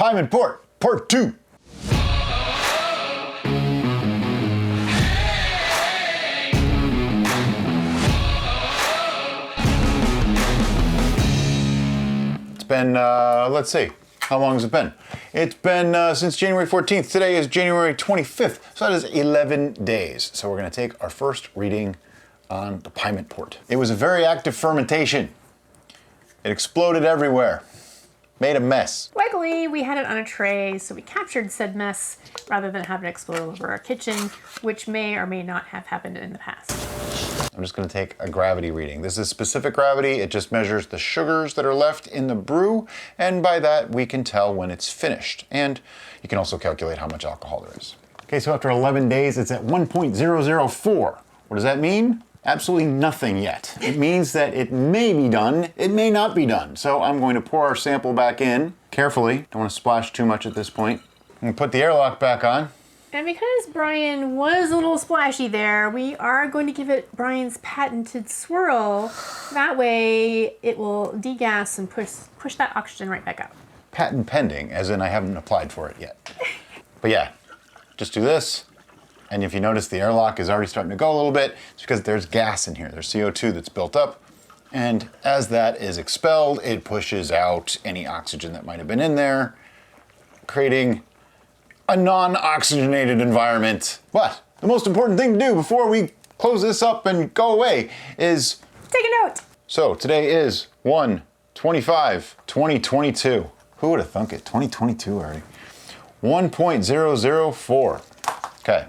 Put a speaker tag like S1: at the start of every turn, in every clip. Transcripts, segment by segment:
S1: Pyment Port, Part 2. It's been, let's see, how long has it been? It's been since January 14th. Today is January 25th, so that is 11 days. So we're gonna take our first reading on the Pyment Port. It was a very active fermentation. It exploded everywhere, made a mess.
S2: Luckily, we had it on a tray, so we captured said mess rather than have it explode all over our kitchen, which may or may not have happened in the past.
S1: I'm just gonna take a gravity reading. This is specific gravity. It just measures the sugars that are left in the brew, and by that we can tell when it's finished. And you can also calculate how much alcohol there is. Okay, so after 11 days, it's at 1.004. What does that mean? Absolutely nothing yet. It means that it may be done, it may not be done. So I'm going to pour our sample back in carefully. Don't want to splash too much at this point. I'm gonna put the airlock back on.
S2: And because Brian was a little splashy there, we are going to give it Brian's patented swirl. That way it will degas and push that oxygen right back out.
S1: Patent pending, as in I haven't applied for it yet. But yeah, just do this. And if you notice the airlock is already starting to go a little bit, it's because there's gas in here. There's CO2 that's built up. And as that is expelled, it pushes out any oxygen that might have been in there, creating a non-oxygenated environment. But the most important thing to do before we close this up and go away is
S2: take a note.
S1: So today is 1/25/2022. Who would have thunk it? 2022 already. 1.004. Okay.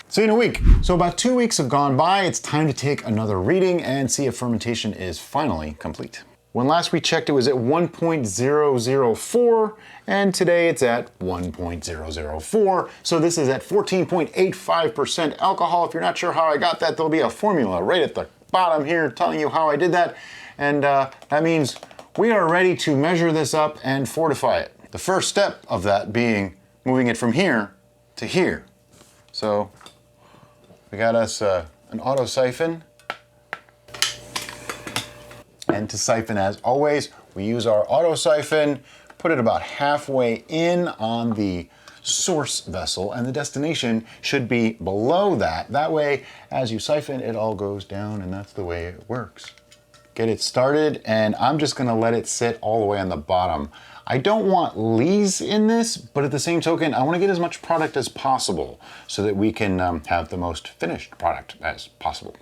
S1: See you in a week. So about 2 weeks have gone by. It's time to take another reading and see if fermentation is finally complete. When last we checked, it was at 1.004, and today it's at 1.004. So this is at 14.85% alcohol. If you're not sure how I got that, there'll be a formula right at the bottom here telling you how I did that. And that means we are ready to measure this up and fortify it. The first step of that being moving it from here to here. So we got us an auto siphon. And to siphon, as always, we use our auto siphon, put it about halfway in on the source vessel, and the destination should be below that. That way, as you siphon, it all goes down, and that's the way it works. Get it started, and I'm just gonna let it sit all the way on the bottom. I don't want lees in this, but at the same token, I wanna get as much product as possible so that we can have the most finished product as possible.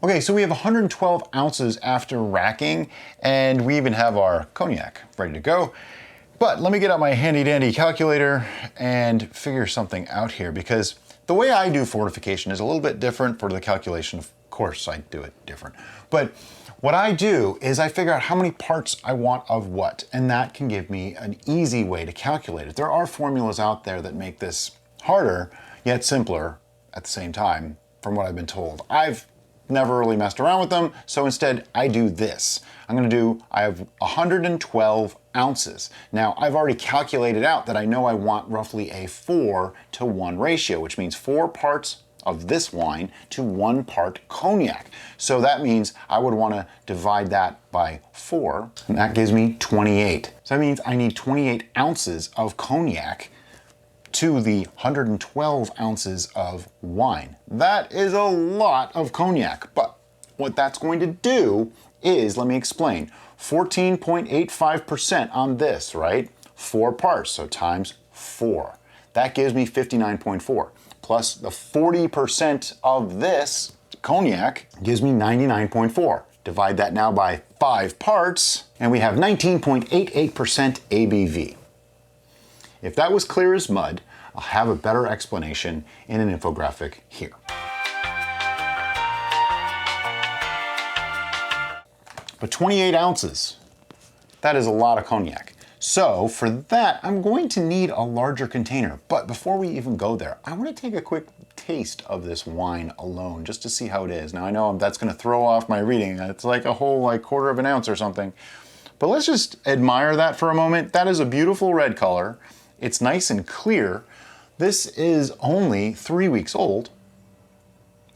S1: Okay, so we have 112 ounces after racking, and we even have our cognac ready to go. But let me get out my handy dandy calculator and figure something out here, because the way I do fortification is a little bit different for the calculation. Of course, I do it different. But what I do is I figure out how many parts I want of what, and that can give me an easy way to calculate it. There are formulas out there that make this harder, yet simpler at the same time, from what I've been told. I've never really messed around with them, so instead I do this. I have 112 ounces. Now, I've already calculated out that I know I want roughly a 4-to-1 ratio, which means 4 parts of this wine to 1 part cognac. So that means I would want to divide that by 4, and that gives me 28. So that means I need 28 ounces of cognac to the 112 ounces of wine. That is a lot of cognac, but what that's going to do is, let me explain, 14.85% on this, right? 4 parts, so times 4. That gives me 59.4. Plus the 40% of this cognac gives me 99.4. Divide that now by 5 parts, and we have 19.88% ABV. If that was clear as mud, I'll have a better explanation in an infographic here. But 28 ounces, that is a lot of cognac. So for that, I'm going to need a larger container. But before we even go there, I want to take a quick taste of this wine alone, just to see how it is. Now I know that's going to throw off my reading. It's like a whole quarter of an ounce or something. But let's just admire that for a moment. That is a beautiful red color. It's nice and clear. This is only 3 weeks old.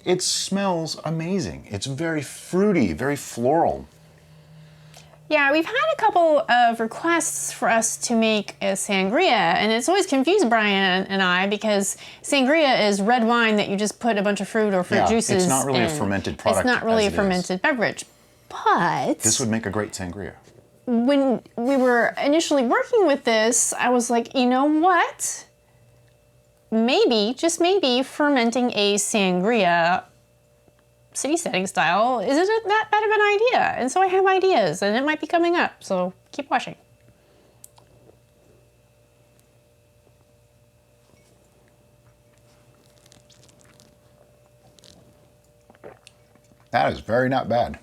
S1: It smells amazing. It's very fruity, very floral.
S2: Yeah, we've had a couple of requests for us to make a sangria, and it's always confused Brian and I because sangria is red wine that you just put a bunch of fruit or fruit juices in.
S1: It's not really a fermented product.
S2: It's not really a fermented beverage. But
S1: this would make a great sangria.
S2: When we were initially working with this, I was like, you know what? Maybe, just maybe, fermenting a sangria city setting style isn't that bad of an idea. And so I have ideas, and it might be coming up, so keep watching.
S1: That is very not bad.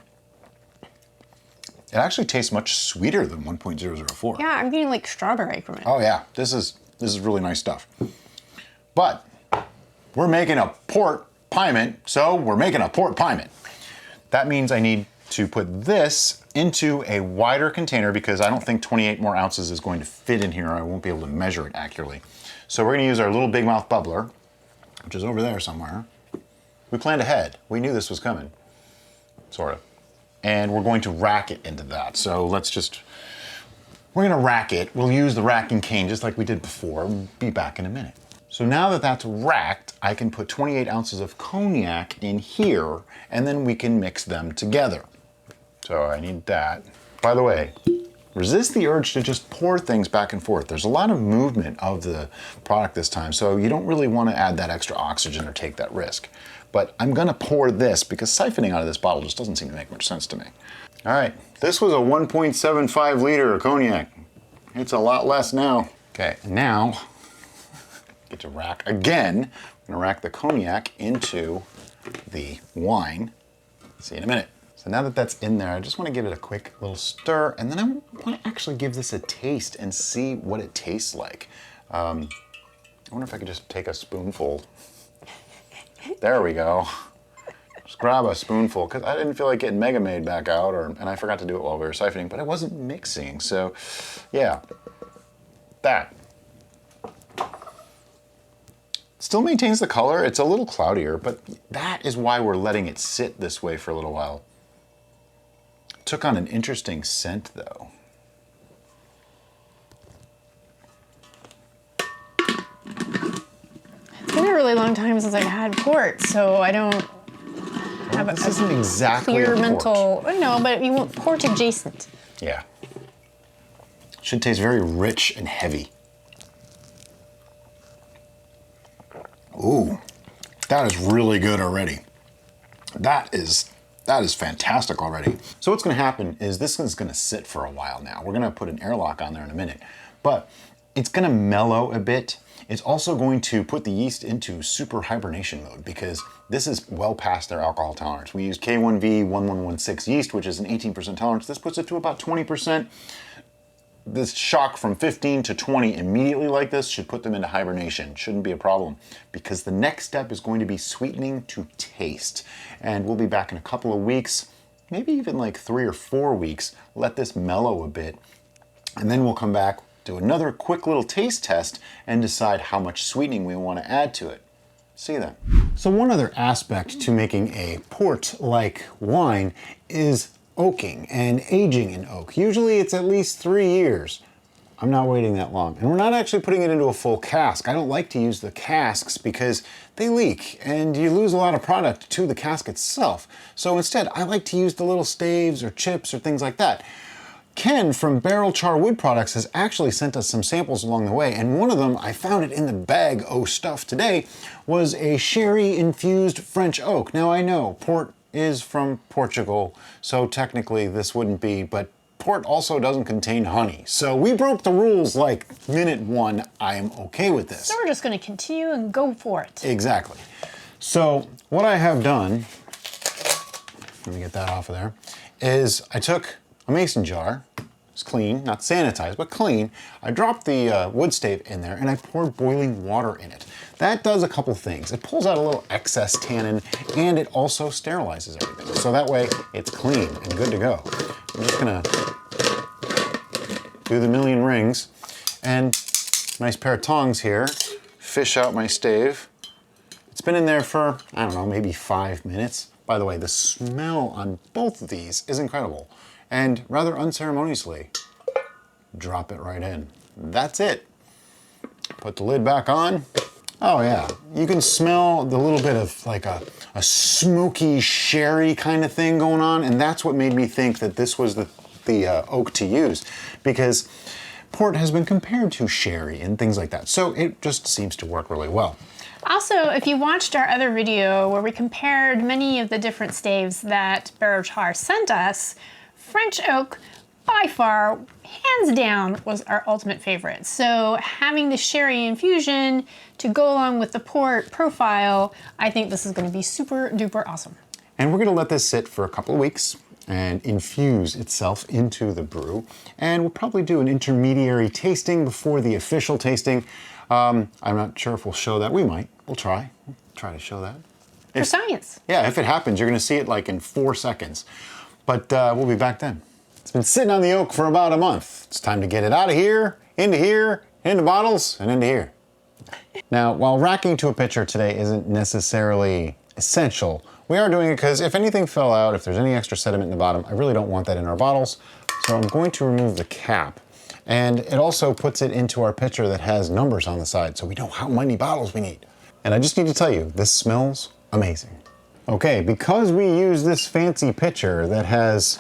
S1: It actually tastes much sweeter than 1.004.
S2: Yeah, I'm getting like strawberry from it.
S1: Oh yeah, this is really nice stuff. But we're making a port Pyment, so we're making a port Pyment. That means I need to put this into a wider container because I don't think 28 more ounces is going to fit in here. I won't be able to measure it accurately. So we're gonna use our little big mouth bubbler, which is over there somewhere. We planned ahead. We knew this was coming, sort of. And we're going to rack it into that. So we're gonna rack it. We'll use the racking cane just like we did before. We'll be back in a minute. So now that that's racked, I can put 28 ounces of cognac in here, and then we can mix them together. So I need that. By the way, resist the urge to just pour things back and forth. There's a lot of movement of the product this time, so you don't really want to add that extra oxygen or take that risk. But I'm gonna pour this because siphoning out of this bottle just doesn't seem to make much sense to me. All right, this was a 1.75 liter of cognac. It's a lot less now. Okay, now, get to rack again. I'm gonna rack the cognac into the wine. See you in a minute. So now that that's in there, I just wanna give it a quick little stir, and then I wanna actually give this a taste and see what it tastes like. I wonder if I could just take a spoonful. There we go. Just grab a spoonful, because I didn't feel like getting Mega Made back out, and I forgot to do it while we were siphoning, but I wasn't mixing, so yeah. That. Still maintains the color. It's a little cloudier, but that is why we're letting it sit this way for a little while. Took on an interesting scent, though.
S2: It's been a really long time since I've had port, so I don't have
S1: this isn't exactly
S2: clear
S1: a port.
S2: mental. No, but you want port adjacent.
S1: Yeah. Should taste very rich and heavy. Ooh, that is really good already. That is fantastic already. So what's gonna happen is this is gonna sit for a while now. We're gonna put an airlock on there in a minute, but it's gonna mellow a bit. It's also going to put the yeast into super hibernation mode because this is well past their alcohol tolerance. We use K1V 1116 yeast, which is an 18% tolerance. This puts it to about 20%. This shock from 15 to 20 immediately like this should put them into hibernation. Shouldn't be a problem because the next step is going to be sweetening to taste. And we'll be back in a couple of weeks, maybe even like 3 or 4 weeks. Let this mellow a bit. And then we'll come back, do another quick little taste test and decide how much sweetening we want to add to it. See you then. So one other aspect to making a port-like wine is oaking and aging in oak. Usually it's at least 3 years. I'm not waiting that long. And we're not actually putting it into a full cask. I don't like to use the casks because they leak and you lose a lot of product to the cask itself. So instead, I like to use the little staves or chips or things like that. Ken from Barrel Char Wood Products has actually sent us some samples along the way, and one of them, I found it in the bag stuff today, was a sherry-infused French oak. Now I know port is from Portugal, so technically this wouldn't be, but port also doesn't contain honey. So we broke the rules like minute one. I am okay with this.
S2: So we're just gonna continue and go for it.
S1: Exactly. So what I have done, let me get that off of there, is I took a mason jar. It's clean, not sanitized, but clean. I dropped the wood stave in there and I poured boiling water in it. That does a couple things. It pulls out a little excess tannin and it also sterilizes everything. So that way it's clean and good to go. I'm just gonna do the million rings and nice pair of tongs here, fish out my stave. It's been in there for, I don't know, maybe 5 minutes. By the way, the smell on both of these is incredible. and rather unceremoniously, drop it right in. That's it. Put the lid back on. Oh yeah, you can smell the little bit of like a smoky sherry kind of thing going on, and that's what made me think that this was the oak to use, because port has been compared to sherry and things like that, so it just seems to work really well.
S2: Also, if you watched our other video where we compared many of the different staves that Beverage sent us, French oak by far, hands down, was our ultimate favorite. So having the sherry infusion to go along with the port profile, I think this is going to be super duper awesome.
S1: And we're going to let this sit for a couple of weeks and infuse itself into the brew. And we'll probably do an intermediary tasting before the official tasting. I'm not sure if we'll show that. We might. We'll try. We'll try to show that.
S2: For science.
S1: Yeah, if it happens, you're going to see it like in 4 seconds. But we'll be back then. It's been sitting on the oak for about a month. It's time to get it out of here, into bottles, and into here. Now, while racking to a pitcher today isn't necessarily essential, we are doing it because if anything fell out, if there's any extra sediment in the bottom, I really don't want that in our bottles. So I'm going to remove the cap. And it also puts it into our pitcher that has numbers on the side, so we know how many bottles we need. And I just need to tell you, this smells amazing. Okay, because we use this fancy pitcher that has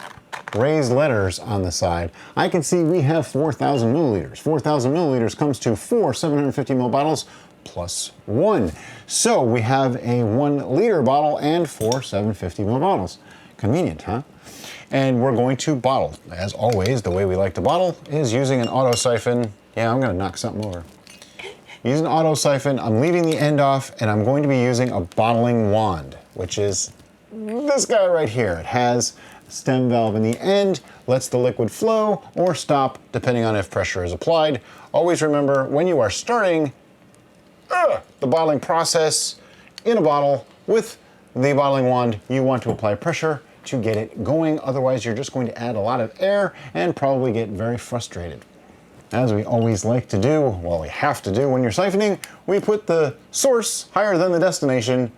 S1: raised letters on the side, I can see we have 4,000 milliliters. 4,000 milliliters comes to 4 750 ml bottles plus 1. So we have a 1 liter bottle and 4 750 ml bottles. Convenient, huh? And we're going to bottle. As always, the way we like to bottle is using an auto siphon. Yeah, I'm gonna knock something over. Using an auto siphon, I'm leaving the end off, and I'm going to be using a bottling wand, which is this guy right here. It has a stem valve in the end, lets the liquid flow or stop depending on if pressure is applied. Always remember, when you are starting the bottling process in a bottle with the bottling wand, you want to apply pressure to get it going. Otherwise, you're just going to add a lot of air and probably get very frustrated. As we always like to do, well, we have to do when you're siphoning, we put the source higher than the destination.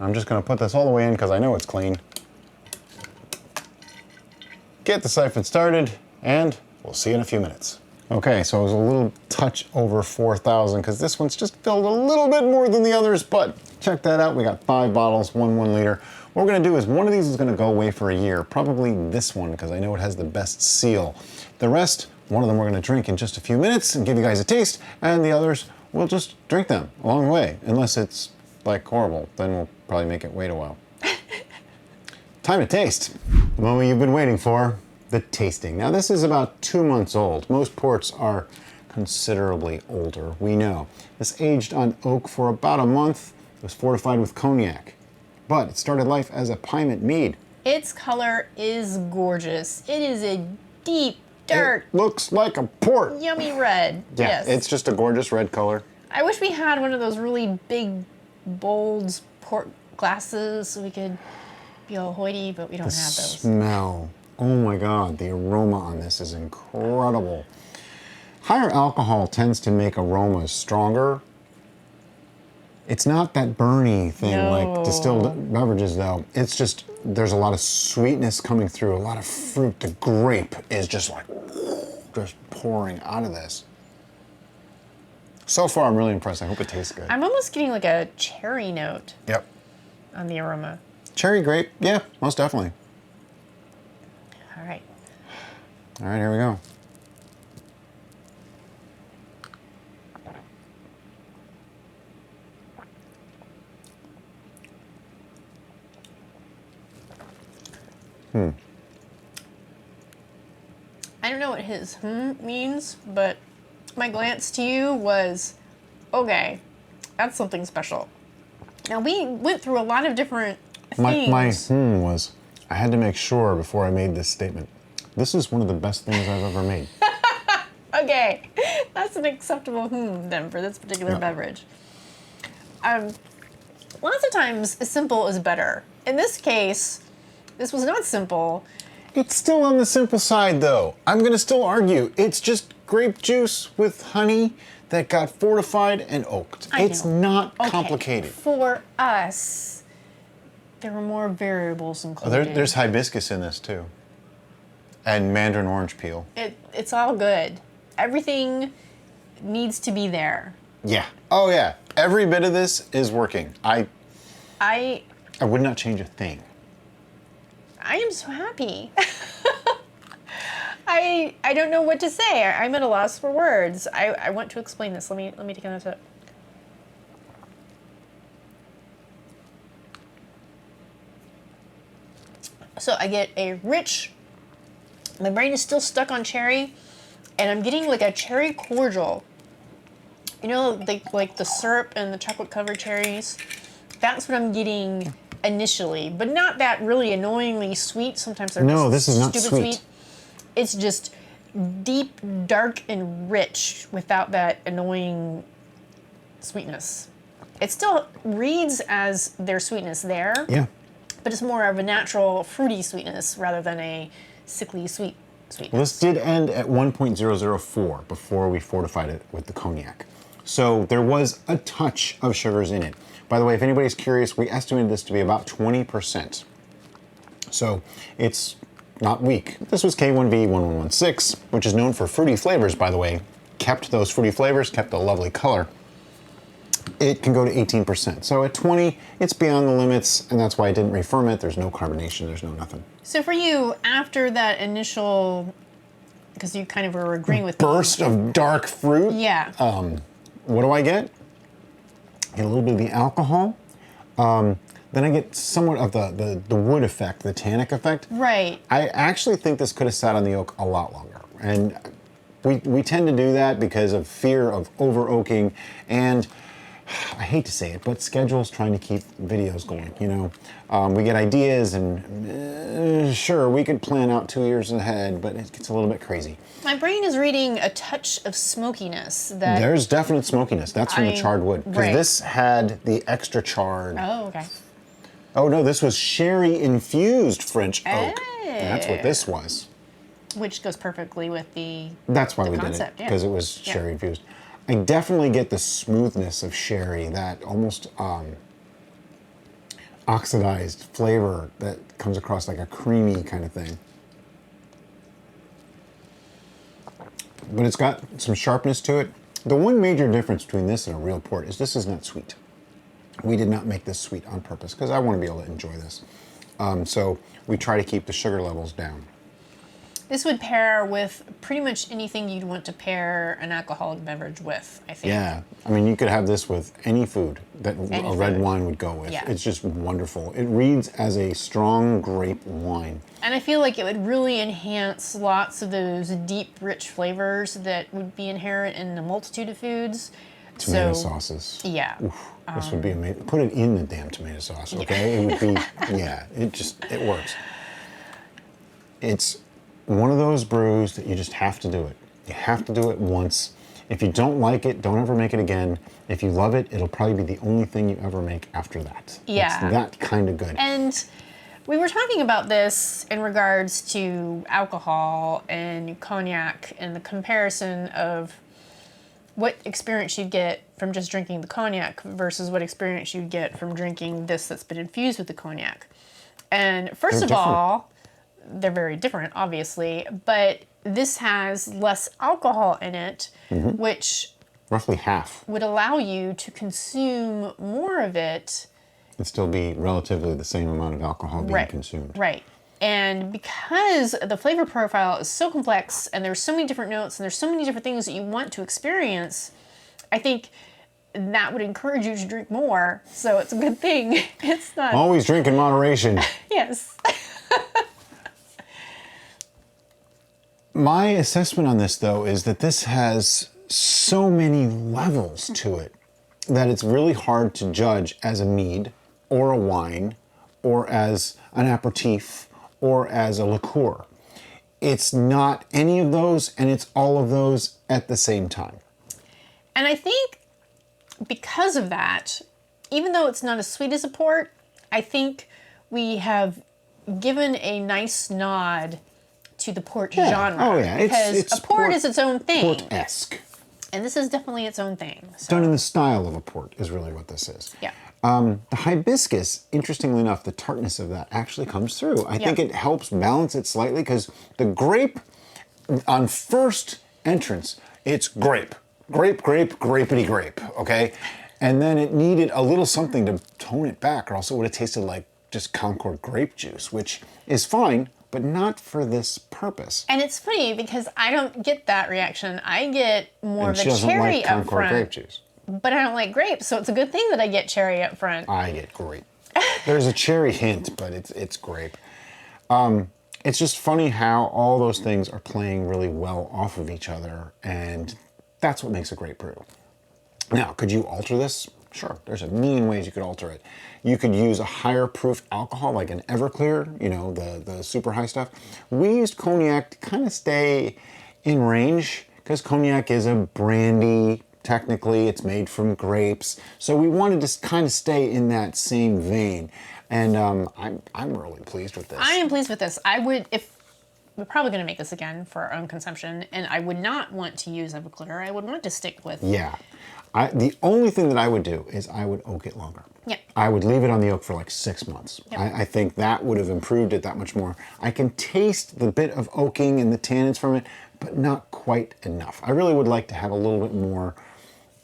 S1: I'm just going to put this all the way in because I know it's clean. Get the siphon started, and we'll see you in a few minutes. Okay, so it was a little touch over 4,000 because this one's just filled a little bit more than the others, but check that out. We got 5 bottles, 1 liter. What we're going to do is one of these is going to go away for a year, probably this one because I know it has the best seal. The rest, one of them we're going to drink in just a few minutes and give you guys a taste, and the others, we'll just drink them along the way, unless it's like horrible, then we'll probably make it wait a while. Time to taste. The moment you've been waiting for, the tasting. Now this is about 2 months old. Most ports are considerably older, we know. This aged on oak for about a month. It was fortified with cognac, but it started life as a Pyment Mead.
S2: Its color is gorgeous. It is a deep, dark,
S1: it looks like a port.
S2: Yummy red.
S1: Yeah,
S2: yes.
S1: It's just a gorgeous red color.
S2: I wish we had one of those really big, bold port glasses so we could be all hoity, but we don't have those.
S1: Smell. Oh my God, the aroma on this is incredible. Higher alcohol tends to make aromas stronger. It's not that burny thing like distilled beverages though. It's just, there's a lot of sweetness coming through, a lot of fruit. The grape is just like, just pouring out of this. So far, I'm really impressed. I hope it tastes good.
S2: I'm almost getting like a cherry note.
S1: Yep.
S2: On the aroma.
S1: Cherry grape, yeah, most definitely.
S2: All right.
S1: All right, here we go.
S2: I don't know what his means, but my glance to you was, okay, that's something special. Now we went through a lot of different things.
S1: My was, I had to make sure before I made this statement. This is one of the best things I've ever made.
S2: Okay, that's an acceptable then for this particular beverage. Lots of times, simple is better. In this case, this was not simple.
S1: It's still on the simple side though. I'm gonna still argue. It's just grape juice with honey that got fortified and oaked. It's not complicated.
S2: For us, there were more variables included.
S1: There's hibiscus in this too. And mandarin orange peel.
S2: It's all good. Everything needs to be there.
S1: Yeah. Oh yeah. Every bit of this is working. I would not change a thing.
S2: I am so happy. I don't know what to say. I'm at a loss for words. I want to explain this. Let me take another sip. So I get a rich, my brain is still stuck on cherry, and I'm getting like a cherry cordial. You know, like the syrup and the chocolate covered cherries? That's what I'm getting initially, but not that really annoyingly sweet. Sometimes they're
S1: No, this is not
S2: stupid
S1: sweet.
S2: It's just deep, dark, and rich without that annoying sweetness. It still reads as their sweetness there.
S1: Yeah.
S2: But it's more of a natural fruity sweetness rather than a sickly sweetness.
S1: Well, this did end at 1.004 before we fortified it with the cognac. So there was a touch of sugars in it. By the way, if anybody's curious, we estimated this to be about 20%. So it's not weak. This was K1V1116, which is known for fruity flavors, by the way. Kept those fruity flavors, kept the lovely color. It can go to 18%. So at 20, it's beyond the limits, and that's why I didn't re-ferment. There's no carbonation, there's no nothing.
S2: So for you, after that initial, because you kind of were agreeing with
S1: burst of dark fruit.
S2: Yeah.
S1: What do I get? I get a little bit of the alcohol. Then I get somewhat of the wood effect, the tannic effect.
S2: Right.
S1: I actually think this could have sat on the oak a lot longer. And we tend to do that because of fear of over oaking, and I hate to say it, but schedules trying to keep videos going, you know. We get ideas and sure, we could plan out 2 years ahead, but it gets a little bit crazy.
S2: My brain is reading a touch of smokiness.
S1: There's definite smokiness. That's from the charred wood. Because
S2: right.
S1: this had the extra charred.
S2: Oh, okay.
S1: Oh no, this was sherry infused French oak. And that's what this was.
S2: Which goes perfectly with
S1: That's why we
S2: concept,
S1: did it, because it was sherry infused. I definitely get the smoothness of sherry, that almost oxidized flavor that comes across like a creamy kind of thing. But it's got some sharpness to it. The one major difference between this and a real port is this is not sweet. We did not make this sweet on purpose because I want to be able to enjoy this. So we try to keep the sugar levels down.
S2: This would pair with pretty much anything you'd want to pair an alcoholic beverage with, I think.
S1: Yeah, I mean, you could have this with any food that a red wine would go with.
S2: Yeah.
S1: It's just wonderful. It reads as a strong grape wine.
S2: And I feel like it would really enhance lots of those deep, rich flavors that would be inherent in a multitude of foods.
S1: Tomato sauces.
S2: Yeah.
S1: Oof, this would be amazing. Put it in the damn tomato sauce, okay? It would be, yeah, it works. It's one of those brews that you just have to do it. You have to do it once. If you don't like it, don't ever make it again. If you love it, it'll probably be the only thing you ever make after that.
S2: Yeah.
S1: It's that kind of good.
S2: And we were talking about this in regards to alcohol and cognac and the comparison of what experience you'd get from just drinking the cognac versus what experience you'd get from drinking this that's been infused with the cognac. And first of all, they're very different, obviously, but this has less alcohol in it, which
S1: roughly half
S2: would allow you to consume more of it
S1: and still be relatively the same amount of alcohol being consumed.
S2: Right. And because the flavor profile is so complex and there's so many different notes and there's so many different things that you want to experience, I think that would encourage you to drink more. So it's a good thing. It's not...
S1: Always drink in moderation.
S2: Yes.
S1: My assessment on this, though, is that this has so many levels to it that it's really hard to judge as a mead or a wine or as an aperitif or as a liqueur. It's not any of those, and it's all of those at the same time.
S2: And I think because of that, even though it's not as sweet as a port, I think we have given a nice nod to the port genre.
S1: Oh, yeah.
S2: Because
S1: It's
S2: a port is its own thing.
S1: Port-esque.
S2: And this is definitely its own thing. So.
S1: Done in the style of a port is really what this is.
S2: Yeah.
S1: The hibiscus, interestingly enough, the tartness of that actually comes through. I think it helps balance it slightly because the grape, on first entrance, it's grape. Grape, grape, grapety grape, okay? And then it needed a little something to tone it back, or else it would have tasted like just Concord grape juice, which is fine, but not for this purpose.
S2: And it's funny because I don't get that reaction. I get more of a
S1: She doesn't
S2: cherry
S1: like
S2: up
S1: Concord
S2: front.
S1: grape juice.
S2: But I don't like grapes, so it's a good thing that I get cherry up front.
S1: I get grape. There's a cherry hint, but it's grape. It's just funny how all those things are playing really well off of each other, and that's what makes a great brew. Now, could you alter this? Sure, there's a million ways you could alter it. You could use a higher proof alcohol like an Everclear, you know, the super high stuff. We used cognac to kind of stay in range because cognac is a brandy. Technically, it's made from grapes. So we wanted to kind of stay in that same vein. And I'm really pleased with this.
S2: I am pleased with this. We're probably going to make this again for our own consumption, and I would not want to use Everclear. I would want to stick with.
S1: Yeah. The only thing that I would do is I would oak it longer.
S2: Yeah.
S1: I would leave it on the oak for like 6 months.
S2: Yep.
S1: I think that would have improved it that much more. I can taste the bit of oaking and the tannins from it, but not quite enough. I really would like to have a little bit more.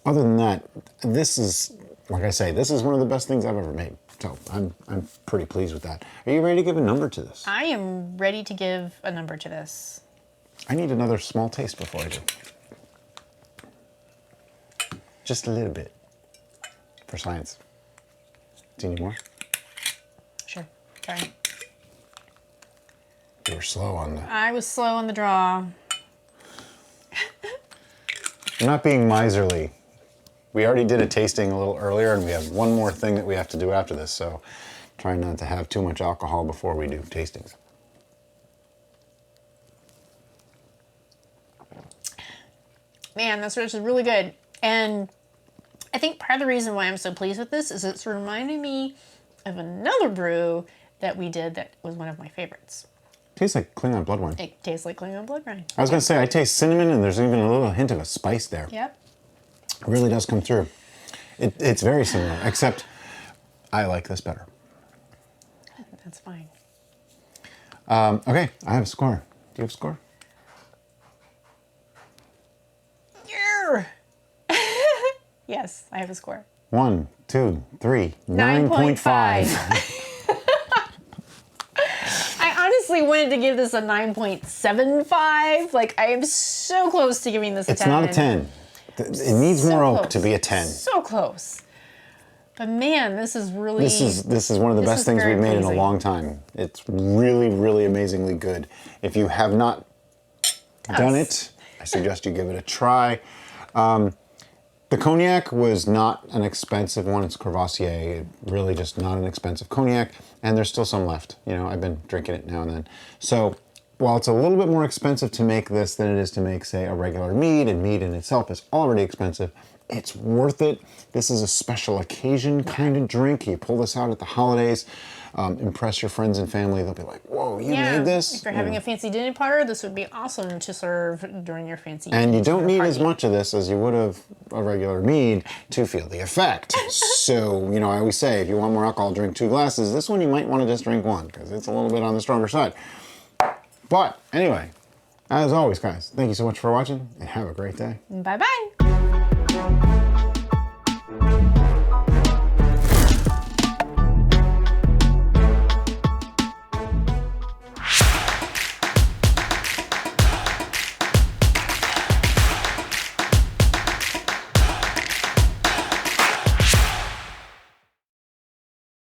S1: Other than that, this is, like I say, this is one of the best things I've ever made. So I'm pretty pleased with that. Are you ready to give a number to this?
S2: I am ready to give a number to this.
S1: I need another small taste before I do. Just a little bit. For science. Do you need more?
S2: Sure. Sorry.
S1: You were slow on the...
S2: I was slow on the draw.
S1: I'm not being miserly. We already did a tasting a little earlier, and we have one more thing that we have to do after this, so trying not to have too much alcohol before we do tastings.
S2: Man, this is really good. And I think part of the reason why I'm so pleased with this is it's reminding me of another brew that we did that was one of my favorites.
S1: Tastes like Klingon blood wine.
S2: It tastes like Klingon blood wine.
S1: I was going to say, I taste cinnamon, and there's even a little hint of a spice there.
S2: Yep.
S1: It really does come through. It's very similar, except I like this better.
S2: That's fine.
S1: Okay, I have a score. Do you have a score?
S2: Yeah. Yes, I have a score.
S1: 1, 2, 3, 9.5.
S2: I honestly wanted to give this a 9.75. Like, I am so close to giving this a 10.
S1: It's not a 10. It needs more oak to be a 10.
S2: So close. But man, this is really...
S1: This is one of the best things we've made in a long time. It's really, really amazingly good. If you have not done it, I suggest you give it a try. The cognac was not an expensive one. It's Courvoisier, really just not an expensive cognac, and there's still some left. You know, I've been drinking it now and then. So while it's a little bit more expensive to make this than it is to make, say, a regular mead, and mead in itself is already expensive, it's worth it. This is a special occasion kind of drink. You pull this out at the holidays, impress your friends and family. They'll be like, whoa, you made this?
S2: If you're having a fancy dinner party, this would be awesome to serve during your fancy
S1: And you don't need
S2: party.
S1: as much of this as you would of a regular mead to feel the effect. So, you know, I always say, if you want more alcohol, drink 2 glasses. This one you might want to just drink 1 because it's a little bit on the stronger side. But anyway, as always, guys, thank you so much for watching and have a great day.
S2: Bye-bye.